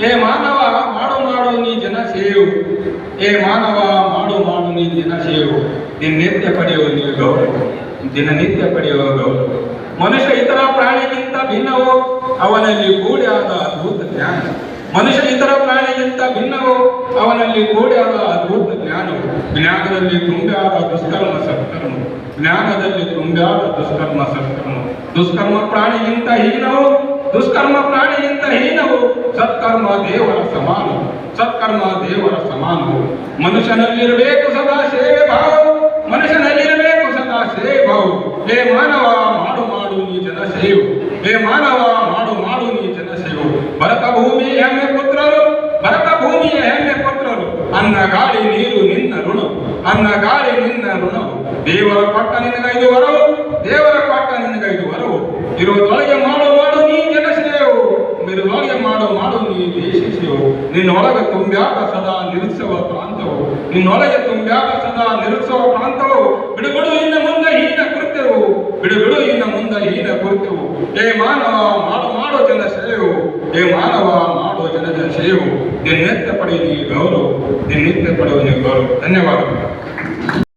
ಏ ಮಾನವ ಮಾಡು ಮಾಡು ನೀ ಜನ ಸೇವು. ಏ ಮಾನವ ಮಾಡು ಮಾಡು ನೀ ಜನ ಸೇವು. ದಿನನಿತ್ಯ ಪಡೆಯುವ ನೀವು ಗೌರವ, ದಿನನಿತ್ಯ ಪಡೆಯುವ ಗೌರವ. ಮನುಷ್ಯ ಇತರ ಪ್ರಾಣಿಗಿಂತ ಭಿನ್ನವೋ ಅವನಲ್ಲಿ ಕೂಡಿ ಆದ ಅದ್ಭುತ ಜ್ಞಾನ. ಮನುಷ್ಯ ಇತರ ಪ್ರಾಣಿಗಿಂತ ಭಿನ್ನವೋ ಅವನಲ್ಲಿ ಕೂಡಿ ಆದ ಅದ್ಭುತ ಜ್ಞಾನವು. ಜ್ಞಾನದಲ್ಲಿ ತುಂಬಿಯಾದ ದುಷ್ಕರ್ಮ ಸತ್ಕರ್ಮ, ಜ್ಞಾನದಲ್ಲಿ ತುಂಬಿಯಾದ ದುಷ್ಕರ್ಮ ಸತ್ಕರ್ಮ. ದುಷ್ಕರ್ಮ ಪ್ರಾಣಿಗಿಂತ ಹೀನವು, ದುಷ್ಕರ್ಮ ಪ್ರಾಣಿಗಿಂತ ಹೀನವು. ಸತ್ಕರ್ಮ ದೇವರ ಸಮಾನವು, ಸತ್ಕರ್ಮ ದೇವರ ಸಮಾನವು. ಮನುಷ್ಯನಲ್ಲಿರಬೇಕು ಸದಾ ಸೇವೆ ಭಾವ, ಮನುಷ್ಯನಲ್ಲಿರಬೇಕು ಸದಾ ಸೇವೆ ಭಾವ. ಹೇ ಮಾನವ ಮಾಡು ಮಾಡು ನೀ ಜನ ಸೇವು. ಹೇ ಮಾನವ ಮಾಡು ಮಾಡು ನೀ ಜನ ಸೇವು. ಭರತ ಭೂಮಿಯ ಹೆಮ್ಮೆ ಪುತ್ರರು, ಭರತ ಭೂಮಿಯ ಹೆಮ್ಮೆ ಪುತ್ರರು. ಅನ್ನ ಗಾಳಿ ನೀರು ನಿನ್ನ ಋಣ, ಅನ್ನ ಗಾಳಿ ನಿನ್ನ ಋಣವು. ದೇವರ ಕೊಟ್ಟ ನಿನಗೈದು ವರವು, ದೇವರ ಕೊಟ್ಟ ನಿನಗೈದು ವರವು. ಇರುವುದೊಳಗೆ ಮಾಡು ಮಾಡು ನೀ ಜನ ಸೇವು, ಇರುವುದೊಳಗೆ ಮಾಡು ಮಾಡು ನೀ ದೇಶ ಸೇವು. ನಿನ್ನೊಳಗೆ ತುಂಬ್ಯಾದ ಸದಾ ನಿರುತ್ಸವ ಪ್ರಾಂತವು, ನಿನ್ನೊಳಗೆ ತುಂಬ್ಯಾದ ಸದಾ ನಿರುತ್ಸವ ಪ್ರಾಂತವು. ಬಿಡುಬಿಡು ಇನ್ನು ಮುಂದೆ ಹೀನ ಕೃತ್ಯವು, ಬಿಡುಬಿಡು ಇನ್ನು ಮುಂದೆ ಹೀನ ಕೃತ್ಯವು. ಹೇ ಮಾನವ ಮಾಡು ಮಾಡು ಜನ ಸೇವು, ಹೇ ಮಾನವ ಮಾಡು ಜನಜ ಸೇವು. ದಿನನಿತ್ಯ ಪಡೆಯುವ ಗೌರವ, ದಿನನಿತ್ಯ ಪಡೆಯುವ ಗೌರವ. ಧನ್ಯವಾದಗಳು.